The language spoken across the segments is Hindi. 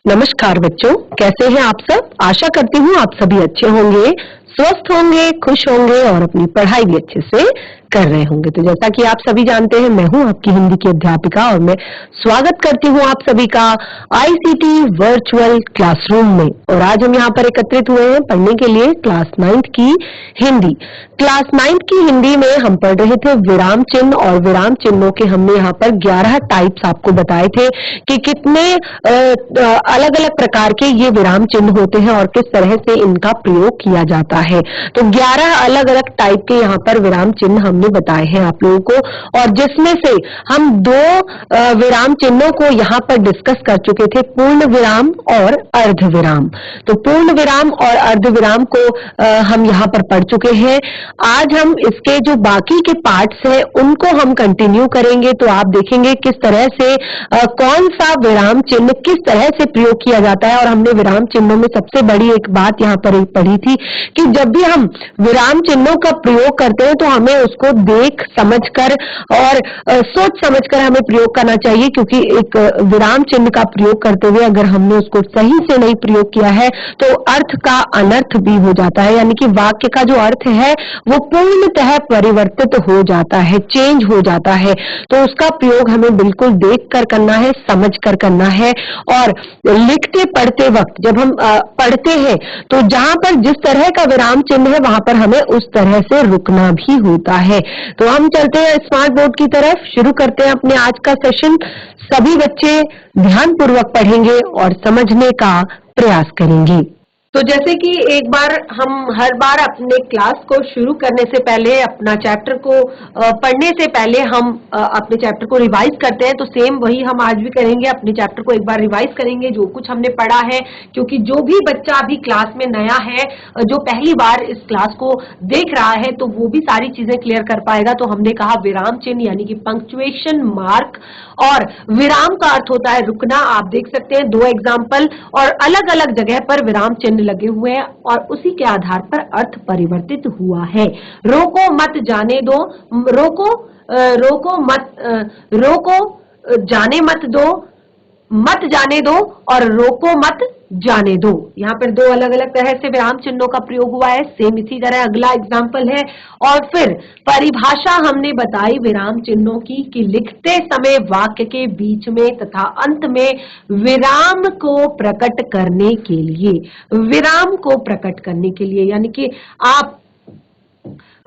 नमस्कार बच्चों, कैसे हैं आप सब। आशा करती हूँ आप सभी अच्छे होंगे, स्वस्थ होंगे, खुश होंगे और अपनी पढ़ाई भी अच्छे से कर रहे होंगे। तो जैसा कि आप सभी जानते हैं, मैं हूँ आपकी हिंदी की अध्यापिका और मैं स्वागत करती हूँ आप सभी का आईसीटी वर्चुअल क्लासरूम में। और आज हम यहाँ पर एकत्रित हुए हैं पढ़ने के लिए क्लास 9th की हिंदी। क्लास 9th की हिंदी में हम पढ़ रहे थे विराम चिन्ह, और विराम चिन्हों के हमने यहाँ पर 11 टाइप्स आपको बताए थे कि कितने अलग अलग प्रकार के ये विराम चिन्ह होते हैं और किस तरह से इनका प्रयोग किया जाता है। तो 11 अलग अलग टाइप के यहाँ पर विराम चिन्ह हमने बताए हैं आप लोगों को, और जिसमें से हम दो विराम चिन्हों को यहाँ पर डिस्कस कर चुके थे, पूर्ण विराम और अर्ध विराम। तो पूर्ण विराम और अर्ध विराम को हम यहाँ पर पढ़ चुके हैं। आज हम इसके जो बाकी के पार्ट्स हैं उनको हम कंटिन्यू करेंगे। तो आप देखेंगे किस तरह से कौन सा विराम चिन्ह किस तरह से प्रयोग किया जाता है। और हमने विराम चिन्हों में सबसे बड़ी एक बात यहाँ पर एक पढ़ी थी कि जब भी हम विराम चिन्हों का प्रयोग करते हैं तो हमें उसको देख समझकर और सोच समझकर हमें प्रयोग करना चाहिए, क्योंकि एक विराम चिन्ह का प्रयोग करते हुए अगर हमने उसको सही से नहीं प्रयोग किया है तो अर्थ का अनर्थ भी हो जाता है, यानी कि वाक्य का जो अर्थ है वो पूर्णतः परिवर्तित हो जाता है, चेंज हो जाता है। तो उसका प्रयोग हमें बिल्कुल देख कर करना है, समझ कर करना है। और लिखते पढ़ते वक्त जब हम पढ़ते हैं तो जहां पर जिस तरह का विराम चिन्ह है वहां पर हमें उस तरह से रुकना भी होता है। तो हम चलते हैं स्मार्ट बोर्ड की तरफ, शुरू करते हैं अपने आज का सेशन। सभी बच्चे ध्यानपूर्वक पढ़ेंगे और समझने का प्रयास करेंगे। तो जैसे कि एक बार हम हर बार अपने क्लास को शुरू करने से पहले, अपना चैप्टर को पढ़ने से पहले हम अपने चैप्टर को रिवाइज करते हैं, तो सेम वही हम आज भी करेंगे। अपने चैप्टर को एक बार रिवाइज करेंगे जो कुछ हमने पढ़ा है, क्योंकि जो भी बच्चा अभी क्लास में नया है, जो पहली बार इस क्लास को देख रहा है, तो वो भी सारी चीजें क्लियर कर पाएगा। तो हमने कहा विराम चिन्ह यानी कि पंक्चुएशन मार्क, और विराम का अर्थ होता है रुकना। आप देख सकते हैं दो एग्जाम्पल, और अलग अलग जगह पर विराम चिन्ह लगे हुए हैं और उसी के आधार पर अर्थ परिवर्तित हुआ है। रोको मत जाने दो, रोको जाने मत दो, मत जाने दो और रोको मत जाने दो। यहाँ पर दो अलग अलग तरह से विराम चिन्हों का प्रयोग हुआ है। सेम इसी तरह अगला एग्जाम्पल है। और फिर परिभाषा हमने बताई विराम चिन्हों की कि लिखते समय वाक्य के बीच में तथा अंत में विराम को प्रकट करने के लिए, विराम को प्रकट करने के लिए, यानी कि आप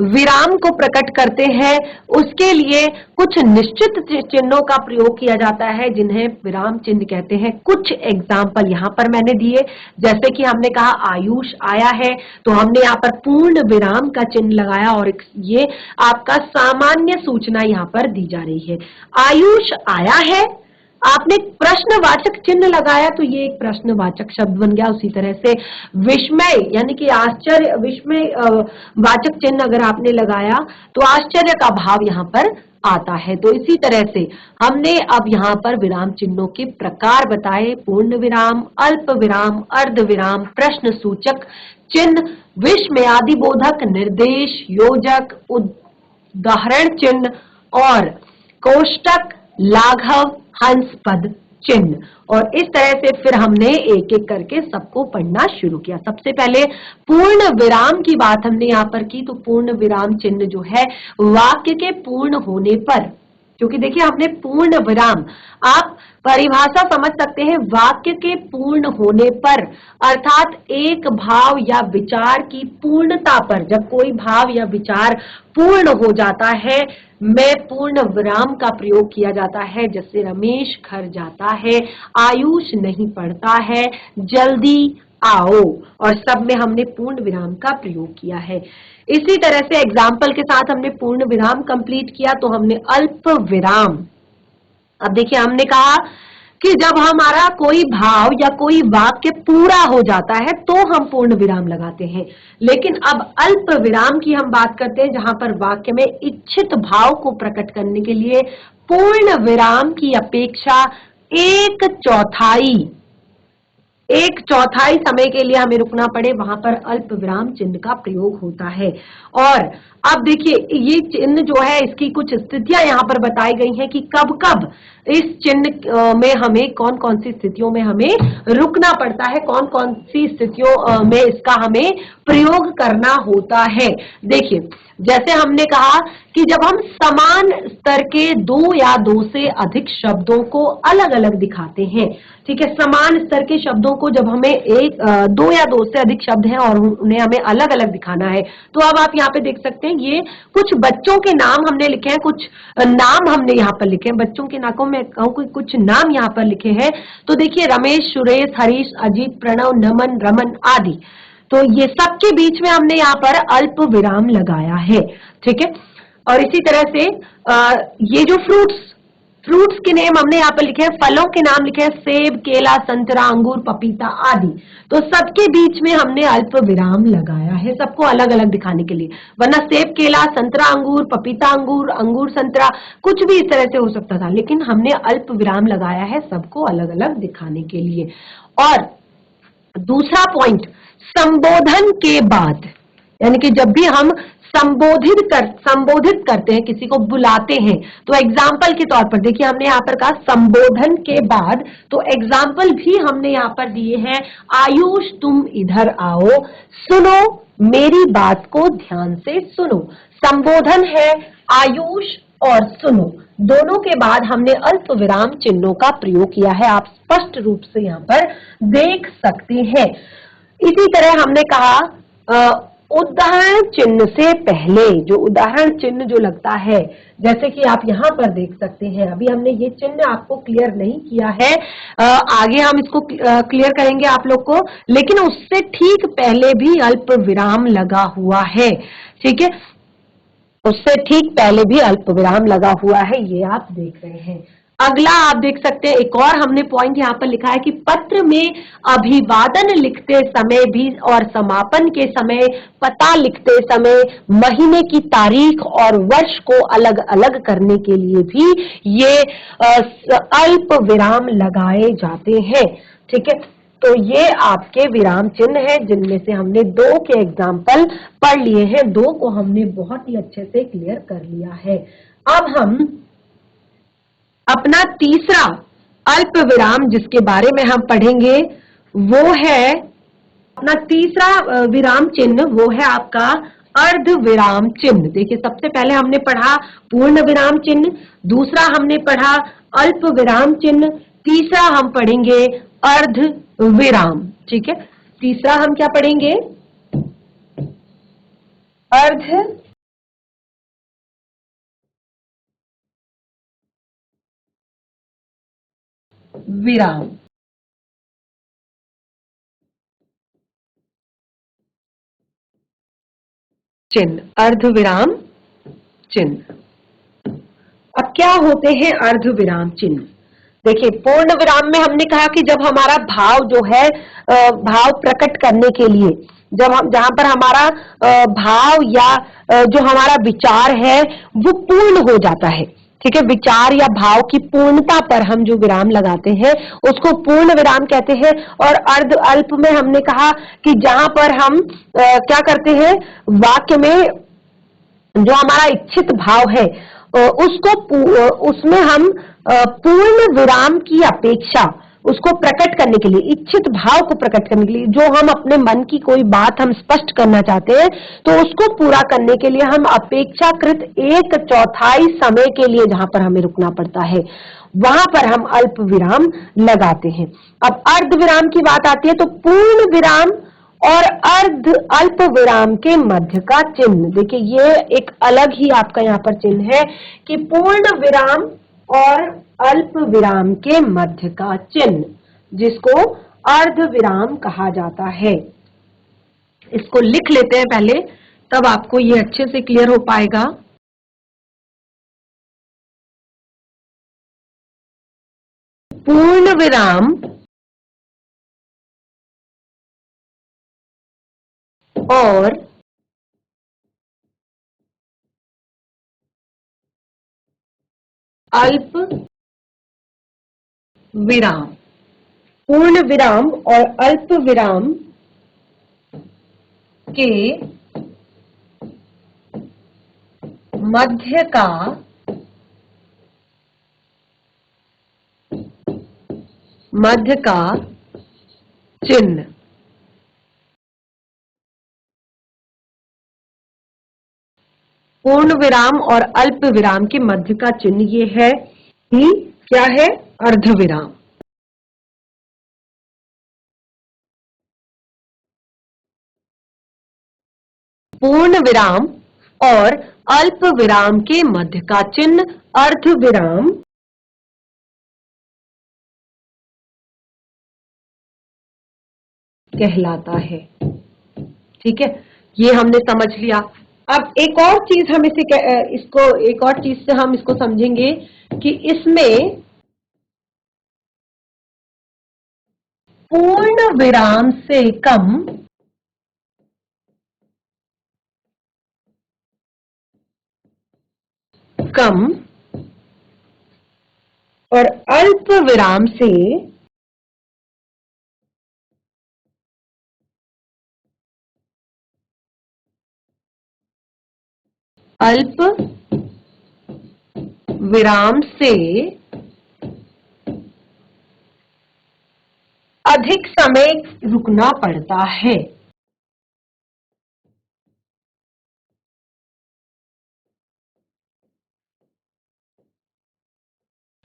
विराम को प्रकट करते हैं उसके लिए कुछ निश्चित चिन्हों का प्रयोग किया जाता है जिन्हें विराम चिन्ह कहते हैं। कुछ एग्जाम्पल यहाँ पर मैंने दिए, जैसे कि हमने कहा आयुष आया है, तो हमने यहाँ पर पूर्ण विराम का चिन्ह लगाया और ये आपका सामान्य सूचना यहाँ पर दी जा रही है। आयुष आया है, आपने प्रश्नवाचक चिन्ह लगाया तो ये एक प्रश्नवाचक शब्द बन गया। उसी तरह से विस्मय यानी कि आश्चर्य, विस्मय वाचक चिन्ह अगर आपने लगाया तो आश्चर्य का भाव यहाँ पर आता है। तो इसी तरह से हमने अब यहाँ पर विराम चिन्हों के प्रकार बताए, पूर्ण विराम, अल्प विराम, अर्ध विराम, प्रश्न सूचक चिन्ह, विस्मयादि बोधक, निर्देश, योजक, उदाहरण चिन्ह और कोष्टक, लाघव, हंस पद चिन्ह। और इस तरह से फिर हमने एक एक करके सबको पढ़ना शुरू किया। सबसे पहले पूर्ण विराम की बात हमने यहाँ पर की। तो पूर्ण विराम चिन्ह जो है वाक्य के पूर्ण होने पर, क्योंकि देखिए हमने पूर्ण विराम, आप परिभाषा समझ सकते हैं, वाक्य के पूर्ण होने पर अर्थात एक भाव या विचार की पूर्णता पर, जब कोई भाव या विचार पूर्ण हो जाता है में पूर्ण विराम का प्रयोग किया जाता है। जैसे रमेश घर जाता है, आयुष नहीं पढ़ता है, जल्दी आओ, और सब में हमने पूर्ण विराम का प्रयोग किया है। इसी तरह से एग्जाम्पल के साथ हमने पूर्ण विराम कंप्लीट किया। तो हमने अल्प विराम, अब देखिए हमने कहा कि जब हमारा कोई भाव या कोई वाक्य पूरा हो जाता है तो हम पूर्ण विराम लगाते हैं। लेकिन अब अल्प विराम की हम बात करते हैं, जहां पर वाक्य में इच्छित भाव को प्रकट करने के लिए पूर्ण विराम की अपेक्षा एक चौथाई समय के लिए हमें रुकना पड़े, वहां पर अल्प विराम चिन्ह का प्रयोग होता है। और अब देखिए ये चिन्ह जो है इसकी कुछ स्थितियां यहाँ पर बताई गई हैं कि कब कब इस चिन्ह में हमें कौन कौन सी स्थितियों में हमें रुकना पड़ता है, कौन कौन सी स्थितियों में इसका हमें प्रयोग करना होता है। देखिए, जैसे हमने कहा कि जब हम समान स्तर के दो या दो से अधिक शब्दों को अलग अलग दिखाते हैं, ठीक है, समान स्तर के शब्दों को जब हमें दो या दो से अधिक शब्द हैं और उन्हें हमें अलग अलग दिखाना है, तो अब आप यहाँ पे देख सकते हैं, ये कुछ बच्चों के नाम हमने लिखे हैं, कुछ नाम हमने यहाँ पर लिखे हैं, बच्चों के नाकों में कहूँ कुछ नाम यहाँ पर लिखे हैं। तो देखिए, रमेश, सुरेश, हरीश, अजीत, प्रणव, नमन, रमन आदि। तो ये सबके बीच में हमने यहाँ पर अल्प विराम लगाया है, ठीक है। और इसी तरह से ये जो फ्रूट्स के नेम हमने यहाँ पर लिखे हैं, फलों के नाम लिखे हैं, सेब, केला, संतरा, अंगूर, पपीता आदि। तो सबके बीच में हमने अल्प विराम लगाया है, सबको अलग अलग दिखाने के लिए, वरना सेब, केला, संतरा, अंगूर, पपीता, अंगूर, अंगूर, संतरा, कुछ भी इस तरह से हो सकता था, लेकिन हमने अल्प विराम लगाया है सबको अलग अलग दिखाने के लिए। और दूसरा पॉइंट, संबोधन के बाद, यानी कि जब भी हम संबोधित करते हैं, किसी को बुलाते हैं, तो एग्जाम्पल के तौर पर देखिए, हमने यहाँ पर कहा संबोधन के बाद, तो एग्जाम्पल भी हमने यहाँ पर दिए हैं। आयुष, तुम इधर आओ, सुनो, मेरी बात को ध्यान से सुनो। संबोधन है आयुष और सुनो, दोनों के बाद हमने अल्प विराम चिन्हों का प्रयोग किया है, आप स्पष्ट रूप से यहाँ पर देख सकते हैं। इसी तरह हमने कहा उदाहरण चिन्ह से पहले, जो उदाहरण चिन्ह जो लगता है, जैसे कि आप यहाँ पर देख सकते हैं, अभी हमने ये चिन्ह आपको क्लियर नहीं किया है, आगे हम इसको क्लियर करेंगे आप लोग को, लेकिन उससे ठीक पहले भी अल्प विराम लगा हुआ है, ठीक है, उससे ठीक पहले भी अल्प विराम लगा हुआ है, ये आप देख रहे हैं। अगला आप देख सकते हैं, एक और हमने पॉइंट यहाँ पर लिखा है कि पत्र में अभिवादन लिखते समय भी और समापन के समय, पता लिखते समय, महीने की तारीख और वर्ष को अलग अलग करने के लिए भी ये अल्प विराम लगाए जाते हैं, ठीक है। तो ये आपके विराम चिन्ह है, जिनमें से हमने दो के एग्जाम्पल पढ़ लिए हैं, दो को हमने बहुत ही अच्छे से क्लियर कर लिया है। अब हम अपना तीसरा अल्प विराम जिसके बारे में हम पढ़ेंगे, वो है अपना तीसरा विराम चिन्ह, वो है आपका अर्ध विराम चिन्ह। देखिए, सबसे पहले हमने पढ़ा पूर्ण विराम चिन्ह, दूसरा हमने पढ़ा अल्प विराम चिन्ह, तीसरा हम पढ़ेंगे अर्ध विराम, ठीक है। तीसरा हम क्या पढ़ेंगे? अर्ध विराम चिन्ह, अर्ध विराम चिन्ह। अब क्या होते हैं अर्ध विराम चिन्ह? देखिए, पूर्ण विराम में हमने कहा कि जब हमारा भाव जो है, भाव प्रकट करने के लिए, जब हम जहां पर हमारा भाव या जो हमारा विचार है वो पूर्ण हो जाता है, ठीक है, विचार या भाव की पूर्णता पर हम जो विराम लगाते हैं उसको पूर्ण विराम कहते हैं। और अर्ध अल्प में हमने कहा कि जहां पर हम क्या करते हैं, वाक्य में जो हमारा इच्छित भाव है उसको उसमें हम पूर्ण विराम की अपेक्षा, उसको प्रकट करने के लिए, इच्छित भाव को प्रकट करने के लिए, जो हम अपने मन की कोई बात हम स्पष्ट करना चाहते हैं, तो उसको पूरा करने के लिए हम अपेक्षाकृत एक चौथाई समय के लिए जहां पर हमें रुकना पड़ता है, वहां पर हम अल्प विराम लगाते हैं। अब अर्ध विराम की बात आती है, तो पूर्ण विराम और अर्ध अल्प विराम के मध्य का चिन्ह, देखिए ये एक अलग ही आपका यहाँ पर चिन्ह है कि पूर्ण विराम और अल्प विराम के मध्य का चिन्ह, जिसको अर्ध विराम कहा जाता है। इसको लिख लेते हैं पहले, तब आपको ये अच्छे से क्लियर हो पाएगा। पूर्ण विराम और अल्प विराम, पूर्ण विराम और अल्प विराम के मध्य का मध्य का चिन्ह। पूर्ण विराम और अल्प विराम के मध्य का चिन्ह ये है कि क्या है? अर्धविराम। पूर्ण विराम और अल्प विराम के मध्य का चिन्ह अर्धविराम कहलाता है। ठीक है, ये हमने समझ लिया। अब एक और चीज हम एक और चीज से हम इसको समझेंगे कि इसमें पूर्ण विराम से कम और अल्प विराम से अल्प विराम से अधिक समय रुकना पड़ता है।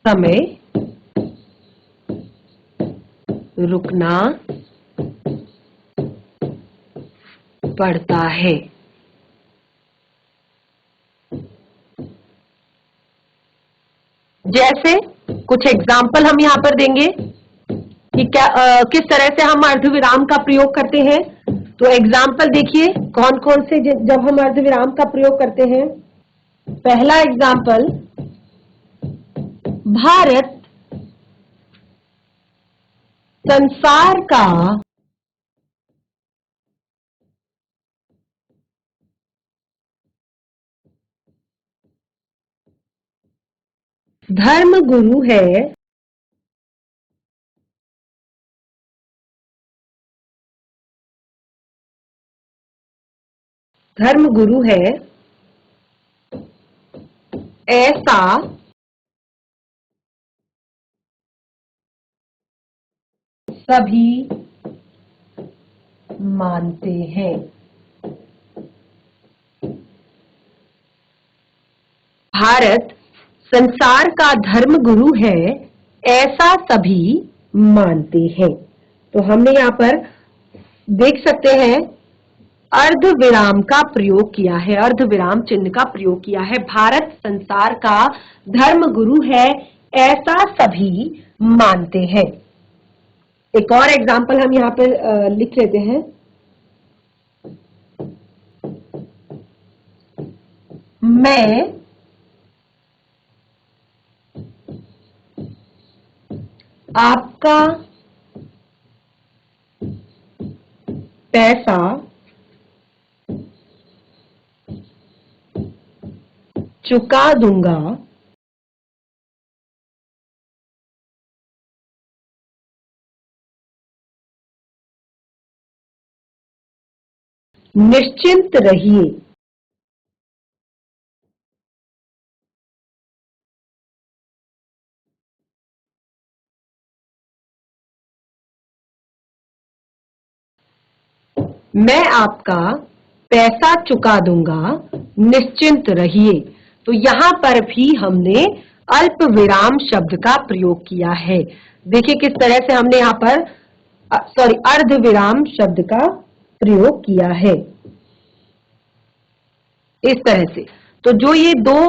समय रुकना पड़ता है। जैसे कुछ एग्जाम्पल हम यहां पर देंगे कि किस तरह से हम अर्धविराम का प्रयोग करते हैं। तो एग्जाम्पल देखिए कौन कौन से जब हम अर्धविराम का प्रयोग करते हैं। पहला एग्जाम्पल, भारत संसार का धर्म गुरु है। धर्म गुरु है, ऐसा सभी मानते हैं। भारत संसार का धर्म गुरु है, ऐसा सभी मानते हैं। तो हमने यहाँ पर देख सकते हैं अर्धविराम का प्रयोग किया है, अर्धविराम चिन्ह का प्रयोग किया है। भारत संसार का धर्म गुरु है, ऐसा सभी मानते हैं। एक और एग्जाम्पल हम यहाँ पे लिख लेते हैं। मैं आपका पैसा चुका दूंगा निश्चिंत रहिए। मैं आपका पैसा चुका दूंगा, निश्चिंत रहिए। तो यहां पर भी हमने अल्प विराम शब्द का प्रयोग किया है। देखिए किस तरह से हमने यहां पर अर्ध विराम शब्द का प्रयोग किया है, इस तरह से। तो जो ये दो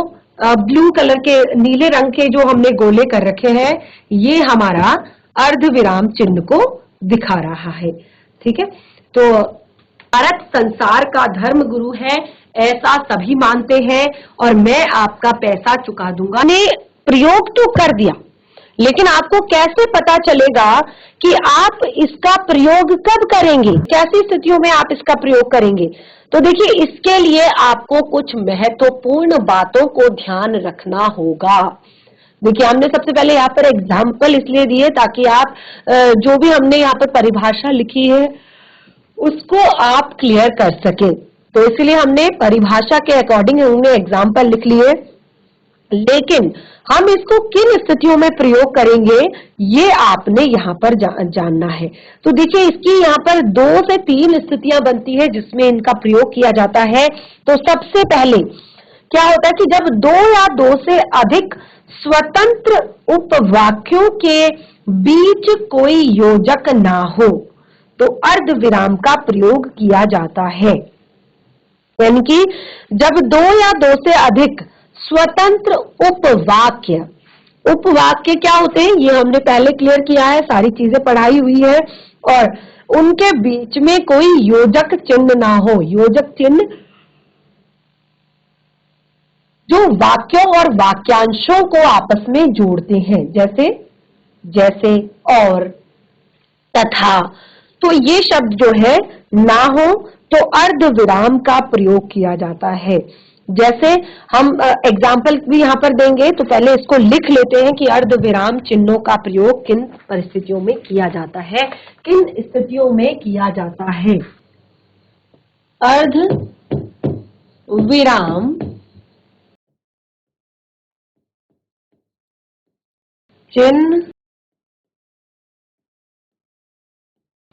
ब्लू कलर के, नीले रंग के जो हमने गोले कर रखे हैं, ये हमारा अर्ध विराम चिन्ह को दिखा रहा है। ठीक है, तो भारत संसार का धर्म गुरु है, ऐसा सभी मानते हैं, और मैं आपका पैसा चुका दूंगा। ने प्रयोग तो कर दिया, लेकिन आपको कैसे पता चलेगा कि आप इसका प्रयोग कब करेंगे, कैसी स्थितियों में आप इसका प्रयोग करेंगे? तो देखिए, इसके लिए आपको कुछ महत्वपूर्ण बातों को ध्यान रखना होगा। देखिए, हमने सबसे पहले यहाँ पर एग्जाम्पल इसलिए दिए ताकि आप जो भी हमने यहाँ पर परिभाषा लिखी है उसको आप क्लियर कर सके। तो इसलिए हमने परिभाषा के अकॉर्डिंग हमने एग्जाम्पल लिख लिए। लेकिन हम इसको किन स्थितियों में प्रयोग करेंगे ये आपने यहाँ पर जानना है। तो देखिए इसकी यहाँ पर 2 से 3 स्थितियां बनती है जिसमें इनका प्रयोग किया जाता है। तो सबसे पहले क्या होता है कि जब 2 या 2 से अधिक स्वतंत्र उपवाक्यों के बीच कोई योजक ना हो तो अर्ध विराम का प्रयोग किया जाता है। यानी कि जब 2 या 2 से अधिक स्वतंत्र उपवाक्य, उपवाक्य क्या होते हैं ये हमने पहले क्लियर किया है, सारी चीजें पढ़ाई हुई है, और उनके बीच में कोई योजक चिन्ह ना हो। योजक चिन्ह जो वाक्यों और वाक्यांशों को आपस में जोड़ते हैं, जैसे जैसे, और, तथा। तो ये शब्द जो है ना हो तो अर्ध विराम का प्रयोग किया जाता है। जैसे हम एग्जाम्पल भी यहां पर देंगे, तो पहले इसको लिख लेते हैं कि अर्ध विराम चिन्हों का प्रयोग किन परिस्थितियों में किया जाता है, किन स्थितियों में किया जाता है। अर्ध विराम चिन्ह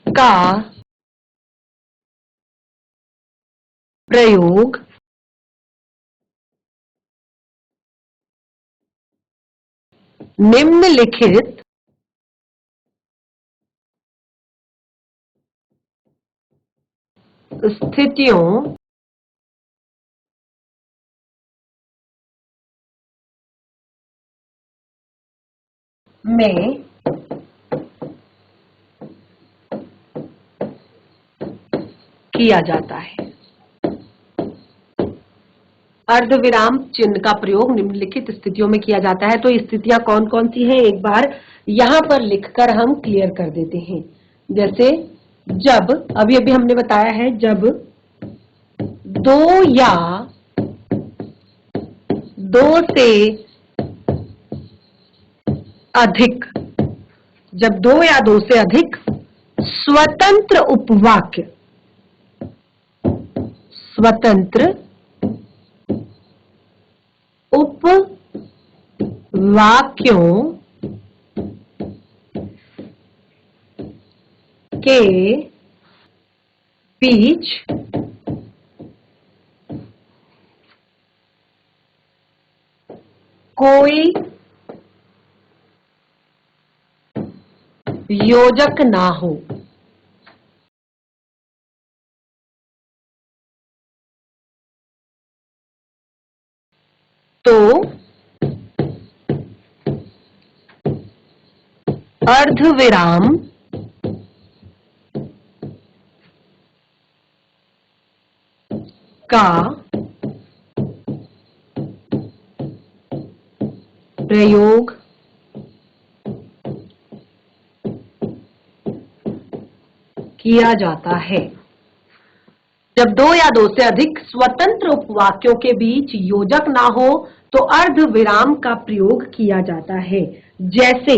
का प्रयोग निम्नलिखित स्थितियों में किया जाता है। अर्धविराम चिन्ह का प्रयोग निम्नलिखित स्थितियों में किया जाता है। तो स्थितियां कौन कौन सी हैं एक बार यहां पर लिखकर हम क्लियर कर देते हैं। जैसे जब, अभी अभी हमने बताया है, जब 2 या 2 से अधिक, जब 2 या 2 से अधिक स्वतंत्र उपवाक्य, स्वतंत्र उपवाक्यों के बीच कोई योजक ना हो तो अर्धविराम का प्रयोग किया जाता है। जब 2 या 2 से अधिक स्वतंत्र उपवाक्यों के बीच योजक ना हो तो अर्ध विराम का प्रयोग किया जाता है। जैसे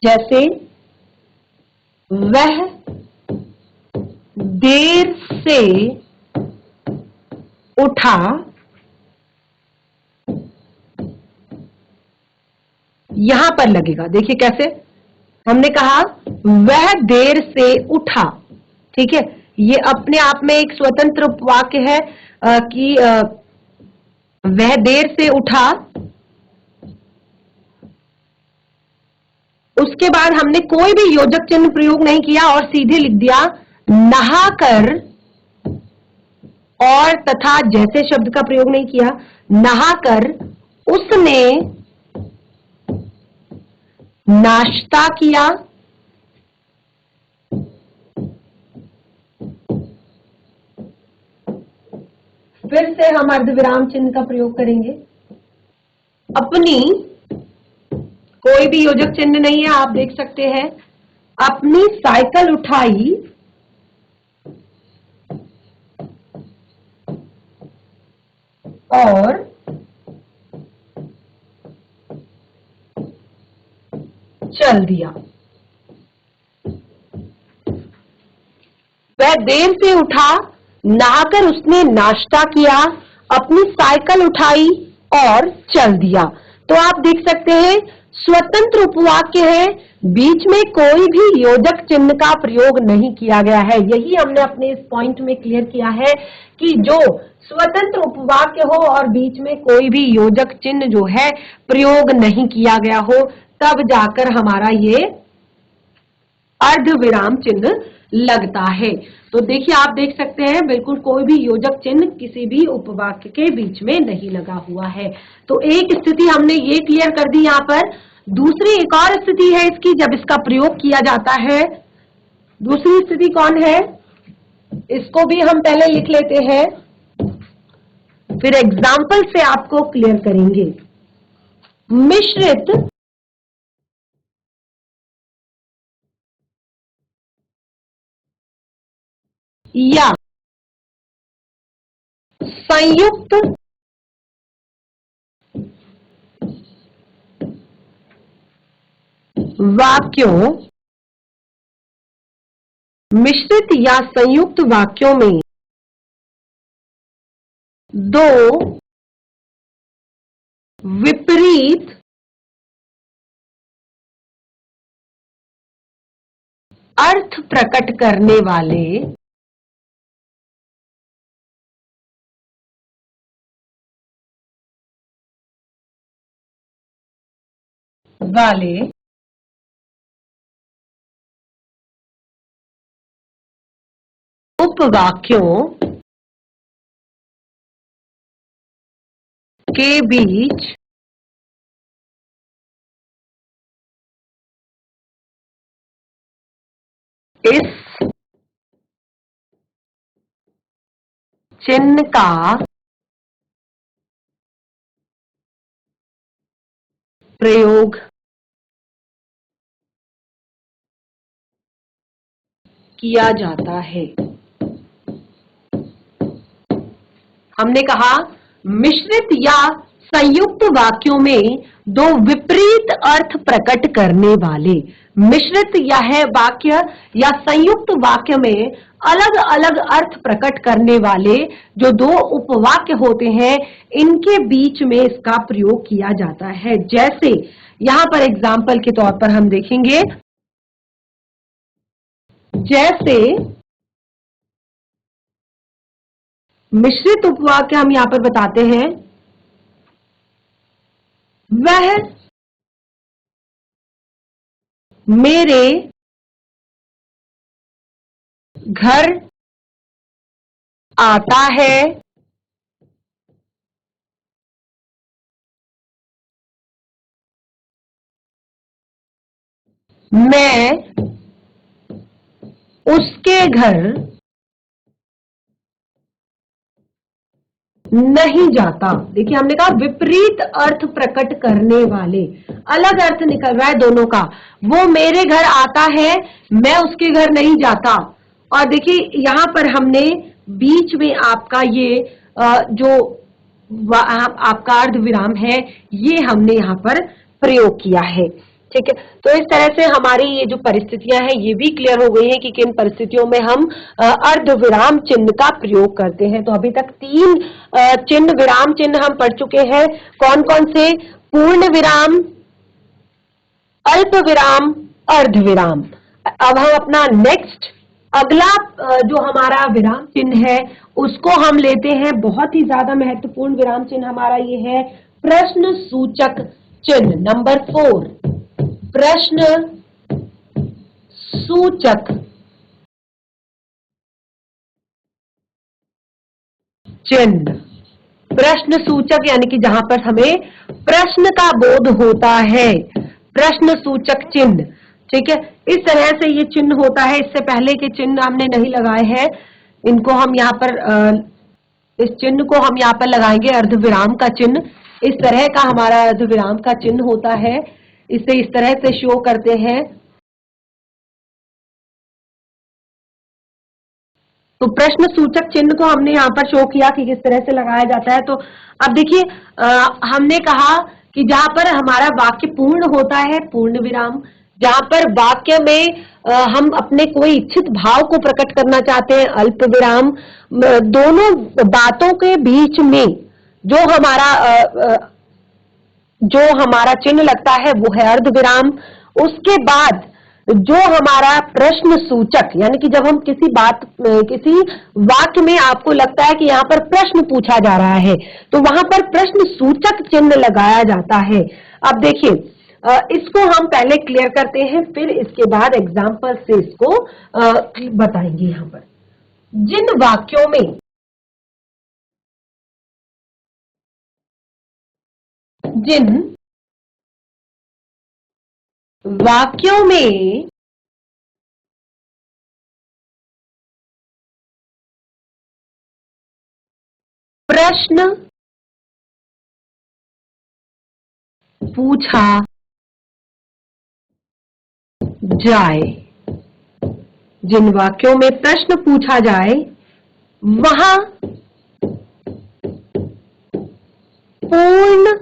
जैसे वह देर से उठा, यहां पर लगेगा। देखिए कैसे हमने कहा वह देर से उठा, ठीक है, ये अपने आप में एक स्वतंत्र वाक्य है कि वह देर से उठा। उसके बाद हमने कोई भी योजक चिन्ह प्रयोग नहीं किया और सीधे लिख दिया नहाकर, और तथा जैसे शब्द का प्रयोग नहीं किया। नहाकर उसने नाश्ता किया, फिर से हम अर्धविराम चिन्ह का प्रयोग करेंगे। अपनी, कोई भी योजक चिन्ह नहीं है, आप देख सकते हैं, अपनी साइकिल उठाई और चल दिया। वह देर से उठा, नहाकर उसने नाश्ता किया, अपनी साइकिल उठाई और चल दिया। तो आप देख सकते हैं स्वतंत्र उपवाक्य है, बीच में कोई भी योजक चिन्ह का प्रयोग नहीं किया गया है। यही हमने अपने इस पॉइंट में क्लियर किया है कि जो स्वतंत्र उपवाक्य हो और बीच में कोई भी योजक चिन्ह जो है प्रयोग नहीं किया गया हो, तब जाकर हमारा ये अर्ध विराम चिन्ह लगता है। तो देखिए आप देख सकते हैं बिल्कुल कोई भी योजक चिन्ह किसी भी उपवाक्य के बीच में नहीं लगा हुआ है। तो एक स्थिति हमने ये क्लियर कर दी यहाँ पर। दूसरी एक और स्थिति है इसकी जब इसका प्रयोग किया जाता है। दूसरी स्थिति कौन है, इसको भी हम पहले लिख लेते हैं, फिर एग्जाम्पल से आपको क्लियर करेंगे। मिश्रित या संयुक्त वाक्यों, मिश्रित या संयुक्त वाक्यों में दो विपरीत अर्थ प्रकट करने वाले उपवाक्यों के बीच इस चिन्ह का प्रयोग किया जाता है। हमने कहा मिश्रित या संयुक्त वाक्यों में दो विपरीत अर्थ प्रकट करने वाले, मिश्रित या है वाक्य या संयुक्त वाक्य में अलग अलग अर्थ प्रकट करने वाले जो दो उपवाक्य होते हैं, इनके बीच में इसका प्रयोग किया जाता है। जैसे यहां पर एग्जाम्पल के तौर पर हम देखेंगे, जैसे मिश्रित उपवाक्य हम यहां पर बताते हैं, वह मेरे घर आता है, मैं उसके घर नहीं जाता। देखिए हमने कहा विपरीत अर्थ प्रकट करने वाले, अलग अर्थ निकल रहा है दोनों का। वो मेरे घर आता है, मैं उसके घर नहीं जाता। और देखिए यहां पर हमने बीच में आपका ये जो आपका अर्ध विराम है, ये हमने यहाँ पर प्रयोग किया है। ठीक है, तो इस तरह से हमारी ये जो परिस्थितियां हैं ये भी क्लियर हो गई हैं कि किन परिस्थितियों में हम अर्ध विराम चिन्ह का प्रयोग करते हैं। तो अभी तक तीन चिन्ह, विराम चिन्ह हम पढ़ चुके हैं। कौन कौन से? पूर्ण विराम, अल्प विराम, अर्ध विराम। अब हम अपना नेक्स्ट अगला जो हमारा विराम चिन्ह है उसको हम लेते हैं। बहुत ही ज्यादा महत्वपूर्ण विराम चिन्ह हमारा ये है प्रश्न सूचक चिन्ह, नंबर 4, प्रश्न सूचक चिन्ह। प्रश्न सूचक यानी कि जहां पर हमें प्रश्न का बोध होता है, प्रश्न सूचक चिन्ह। ठीक है, इस तरह से ये चिन्ह होता है। इससे पहले के चिन्ह हमने नहीं लगाए हैं, इनको हम यहाँ पर इस चिन्ह को हम यहाँ पर लगाएंगे अर्धविराम का चिन्ह। इस तरह का हमारा अर्धविराम का चिन्ह होता है, इसे इस तरह से शो करते हैं। तो प्रश्न सूचक चिन्ह को हमने यहाँ पर शो किया कि किस तरह से लगाया जाता है। तो अब देखिए हमने कहा कि जहां पर हमारा वाक्य पूर्ण होता है, पूर्ण विराम। जहां पर वाक्य में हम अपने कोई इच्छित भाव को प्रकट करना चाहते हैं, अल्प विराम। दोनों बातों के बीच में जो हमारा चिन्ह लगता है वो है अर्ध विराम। उसके बाद जो हमारा प्रश्न सूचक, यानी कि जब हम किसी किसी वाक्य में आपको लगता है कि यहाँ पर प्रश्न पूछा जा रहा है, तो वहां पर प्रश्न सूचक चिन्ह लगाया जाता है। अब देखिए, इसको हम पहले क्लियर करते हैं, फिर इसके बाद एग्जाम्पल से इसको बताएंगे। यहाँ पर जिन वाक्यों में प्रश्न पूछा जाए, जिन वाक्यों में प्रश्न पूछा जाए, वहां पूर्ण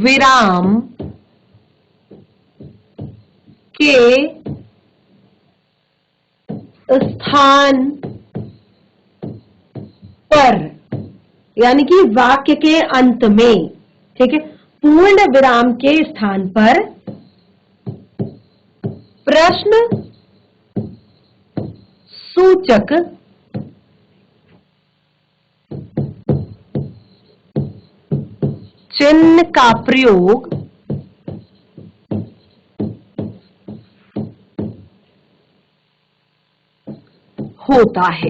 विराम के स्थान पर, यानी कि वाक्य के अंत में, ठीक है, पूर्ण विराम के स्थान पर प्रश्न सूचक चिन्ह का प्रयोग होता है।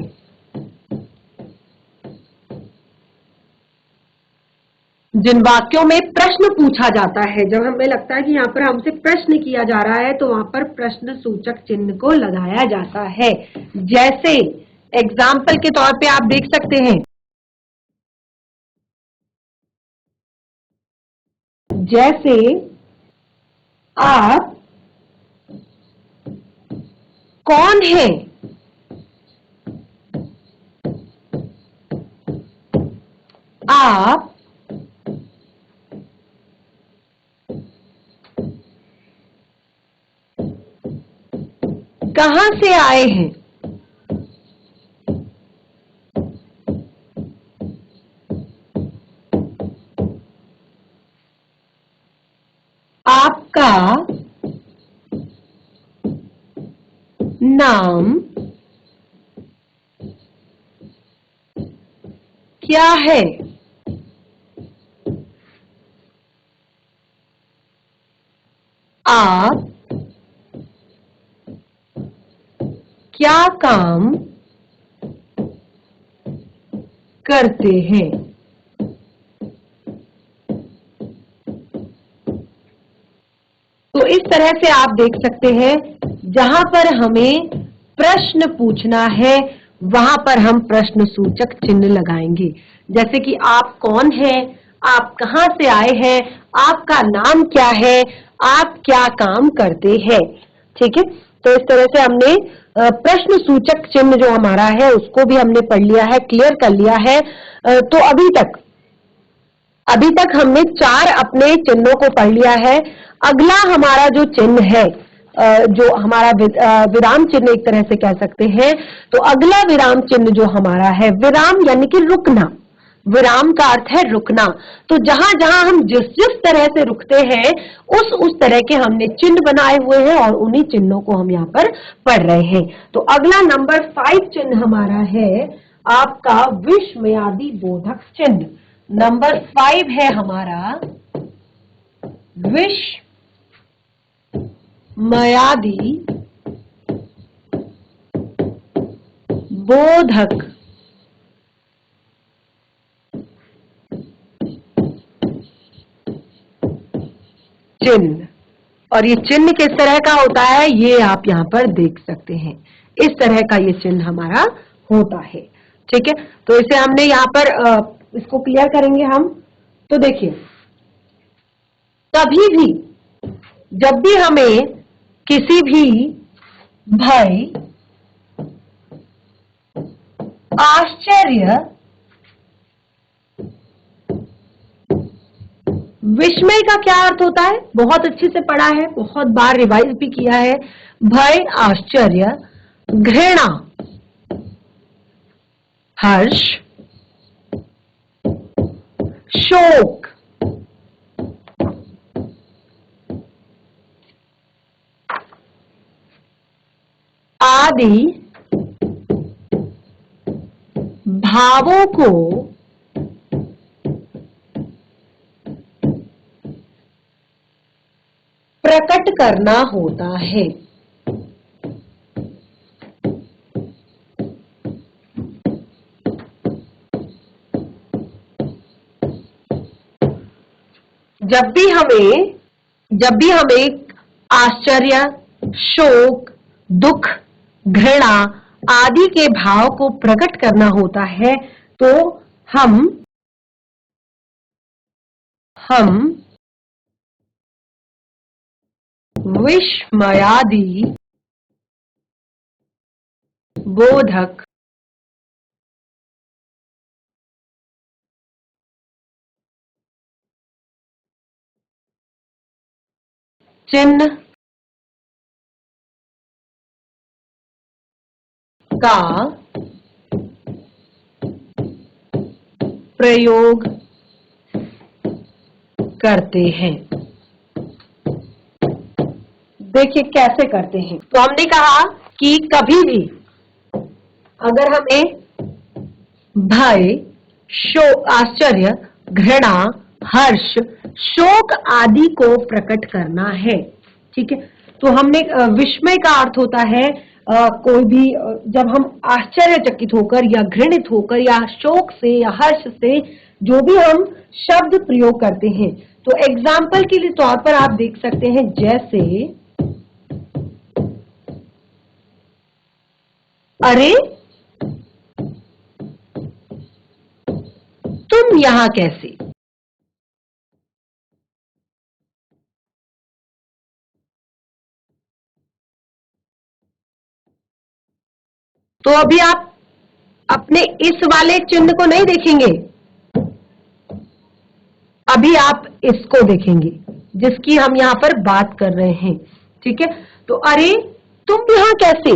जिन वाक्यों में प्रश्न पूछा जाता है, जब हमें लगता है कि यहाँ पर हमसे प्रश्न किया जा रहा है, तो वहां पर प्रश्न सूचक चिन्ह को लगाया जाता है। जैसे एग्जाम्पल के तौर पे आप देख सकते हैं, जैसे आप कौन हैं? आप कहां से आए हैं? आपका नाम क्या है? आप क्या काम करते हैं? तो इस तरह से आप देख सकते हैं, जहां पर हमें प्रश्न पूछना है, वहां पर हम प्रश्न सूचक चिन्ह लगाएंगे। जैसे कि आप कौन हैं, आप कहां से आए हैं, आपका नाम क्या है, आप क्या काम करते हैं। ठीक है, तो इस तरह से हमने प्रश्न सूचक चिन्ह जो हमारा है उसको भी हमने पढ़ लिया है, क्लियर कर लिया है। तो अभी तक हमने 4 अपने चिन्हों को पढ़ लिया है। अगला हमारा जो चिन्ह है, जो हमारा विराम चिन्ह एक तरह से कह सकते हैं, तो अगला विराम चिन्ह जो हमारा है, विराम यानी कि रुकना। विराम का अर्थ है रुकना। तो जहां जहां हम जिस जिस तरह से रुकते हैं, उस तरह के हमने चिन्ह बनाए हुए हैं और उन्हीं चिन्हों को हम यहाँ पर पढ़ रहे हैं। तो अगला नंबर 5 चिन्ह हमारा है आपका विषमयादि बोधक चिन्ह। नंबर 5 है हमारा विषमयादि बोधक चिन्ह। और ये चिन्ह किस तरह का होता है, ये आप यहाँ पर देख सकते हैं। इस तरह का ये चिन्ह हमारा होता है। ठीक है, तो इसे हमने यहाँ पर इसको क्लियर करेंगे हम। तो देखिए, कभी भी जब भी हमें किसी भी भय, आश्चर्य, विस्मय का क्या अर्थ होता है? बहुत अच्छे से पढ़ा है, बहुत बार रिवाइज भी किया है। भय, आश्चर्य, घृणा, हर्ष, शोक, आदि भावों को प्रकट करना होता है। जब भी हमें आश्चर्य, शोक, दुख, घृणा आदि के भाव को प्रकट करना होता है तो हम विस्मयादि बोधक चिन्ह का प्रयोग करते हैं। देखिए कैसे करते हैं। तो हमने कहा कि कभी भी अगर हमें भय, शोक, आश्चर्य, घृणा, हर्ष, शोक आदि को प्रकट करना है, ठीक है। तो हमने विस्मय का अर्थ होता है कोई भी जब हम आश्चर्यचकित होकर या घृणित होकर या शोक से या हर्ष से जो भी हम शब्द प्रयोग करते हैं। तो एग्जाम्पल के लिए तौर पर आप देख सकते हैं, जैसे अरे तुम यहां कैसे? तो अभी आप अपने इस वाले चिन्ह को नहीं देखेंगे, अभी आप इसको देखेंगे जिसकी हम यहां पर बात कर रहे हैं, ठीक है। तो अरे तुम यहां कैसे?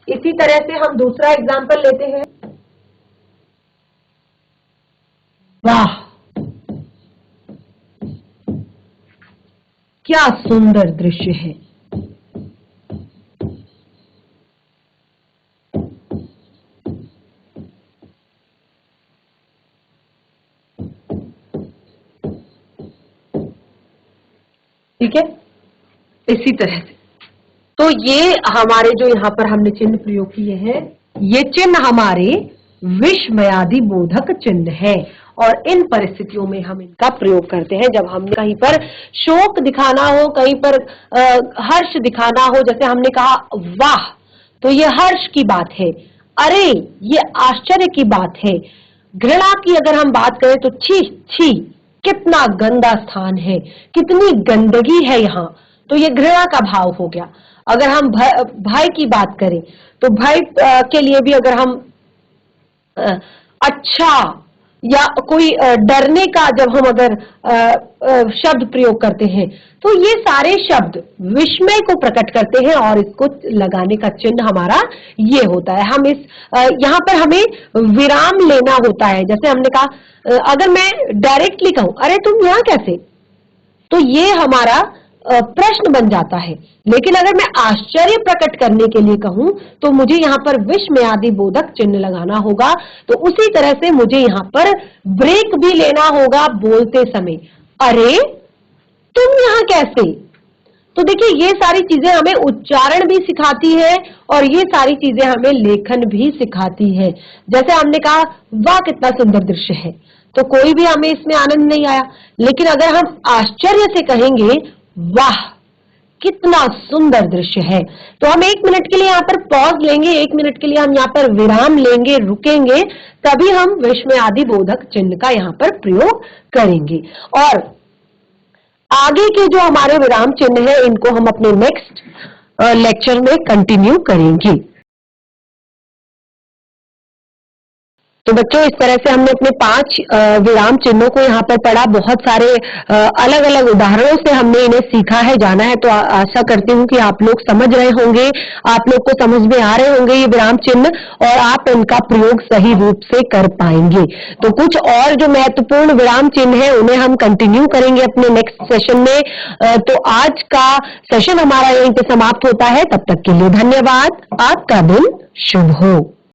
इसी तरह से हम दूसरा एग्जाम्पल लेते हैं। वाह क्या सुंदर दृश्य है। ठीक है, इसी तरह से तो ये हमारे जो यहाँ पर हमने चिन्ह प्रयोग किए हैं, ये चिन्ह हमारे विस्मयादि बोधक चिन्ह है और इन परिस्थितियों में हम इनका प्रयोग करते हैं जब हम कहीं पर शोक दिखाना हो, कहीं पर हर्ष दिखाना हो। जैसे हमने कहा वाह, तो ये हर्ष की बात है। अरे ये आश्चर्य की बात है। घृणा की अगर हम बात करें तो छी छी, कितना गंदा स्थान है, कितनी गंदगी है यहाँ, तो ये घृणा का भाव हो गया। अगर हम भय की बात करें तो भय के लिए भी अगर हम अच्छा या कोई डरने का जब हम अगर शब्द प्रयोग करते हैं तो ये सारे शब्द विस्मय को प्रकट करते हैं और इसको लगाने का चिन्ह हमारा ये होता है। हम इस यहाँ पर हमें विराम लेना होता है। जैसे हमने कहा अगर मैं डायरेक्टली कहूं अरे तुम यहाँ कैसे, तो ये हमारा प्रश्न बन जाता है। लेकिन अगर मैं आश्चर्य प्रकट करने के लिए कहूं तो मुझे यहाँ पर विस्मयादि बोधक चिन्ह लगाना होगा। तो उसी तरह से मुझे यहाँ पर ब्रेक भी लेना होगा बोलते समय, अरे तुम यहाँ कैसे। तो देखिए ये सारी चीजें हमें उच्चारण भी सिखाती है और ये सारी चीजें हमें लेखन भी सिखाती है। जैसे हमने कहा वाह कितना सुंदर दृश्य है, तो कोई भी हमें इसमें आनंद नहीं आया। लेकिन अगर हम आश्चर्य से कहेंगे वाह कितना सुंदर दृश्य है, तो हम 1 मिनट के लिए यहाँ पर पॉज लेंगे, 1 मिनट के लिए हम यहाँ पर विराम लेंगे, रुकेंगे, तभी हम विस्मयादि बोधक चिन्ह का यहाँ पर प्रयोग करेंगे। और आगे के जो हमारे विराम चिन्ह है इनको हम अपने नेक्स्ट लेक्चर में कंटिन्यू करेंगे। तो बच्चों, इस तरह से हमने अपने 5 विराम चिन्हों को यहाँ पर पढ़ा। बहुत सारे अलग अलग उदाहरणों से हमने इन्हें सीखा है, जाना है। तो आशा करती हूँ कि आप लोग समझ रहे होंगे, आप लोग को समझ में आ रहे होंगे ये विराम चिन्ह, और आप इनका प्रयोग सही रूप से कर पाएंगे। तो कुछ और जो महत्वपूर्ण विराम चिन्ह है उन्हें हम कंटिन्यू करेंगे अपने नेक्स्ट सेशन में। तो आज का सेशन हमारा यहीं पे समाप्त होता है। तब तक के लिए धन्यवाद। आपका दिन शुभ हो।